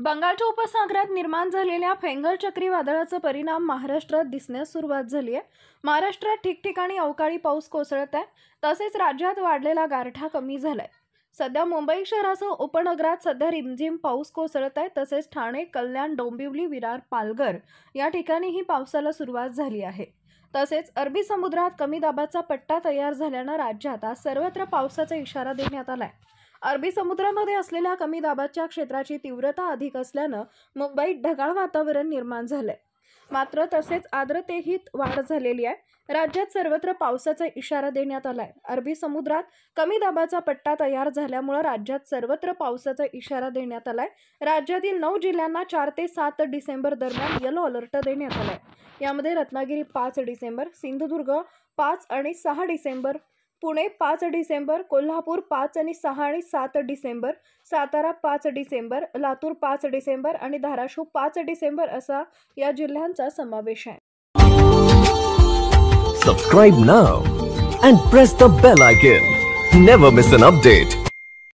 बंगालच्या उपसागरात निर्माण झालेल्या फेंगल चक्रीवादळाचा परिणाम महाराष्ट्रात दिसण्यास सुरुवात झाली आहे। महाराष्ट्रात ठिकठिकाणी अवकाळी पाऊस कोसळत आहे। तसेच राज्यात वाढलेला गारठा कमी झालाय। सध्या मुंबई शहरासह उपनगरात सध्या रिमझिम पाऊस कोसळत आहे। तसेच ठाणे, कल्याण, डोंबिवली, विरार, पालघर या ठिकाणीही पावसाला सुरुवात झाली आहे। तसेच अरबी समुद्रात कमी दाबाचा पट्टा तयार झाल्यानं राज्यात आज सर्वत्र पावसाचा इशारा देण्यात आलाय। अरबी समुद्रामध्ये असलेल्या कमी दाबाच्या क्षेत्राची तीव्रता अधिक असल्यानं मुंबईत ढगाळ वातावरण निर्माण झालंय। मात्र तसेच आर्द्रतेहीत वाढ झालेली आहे। राज्यात सर्वत्र पावसाचा इशारा देण्यात आलाय। अरबी समुद्रात कमी दाबाचा पट्टा तयार झाल्यामुळे राज्यात सर्वत्र पावसाचा इशारा देण्यात आलाय। राज्यातील 9 जिल्ह्यांना 4 ते 7 डिसेंबर दरम्यान येलो अलर्ट देण्यात आलाय। यामध्ये रत्नागिरी 5 डिसेंबर, सिंधुदुर्ग 5 आणि 6 डिसेंबर, पुणे 5 डिसेंबर, कोल्हापूर 5 आणि 6 आणि 7 डिसेंबर, सातारा 5 डिसेंबर, लातूर 5 डिसेंबर आणि धाराशिव 5 डिसेंबर असा या जिल्ह्यांचा समावेश आहे। Subscribe now and press the bell icon. Never miss an update.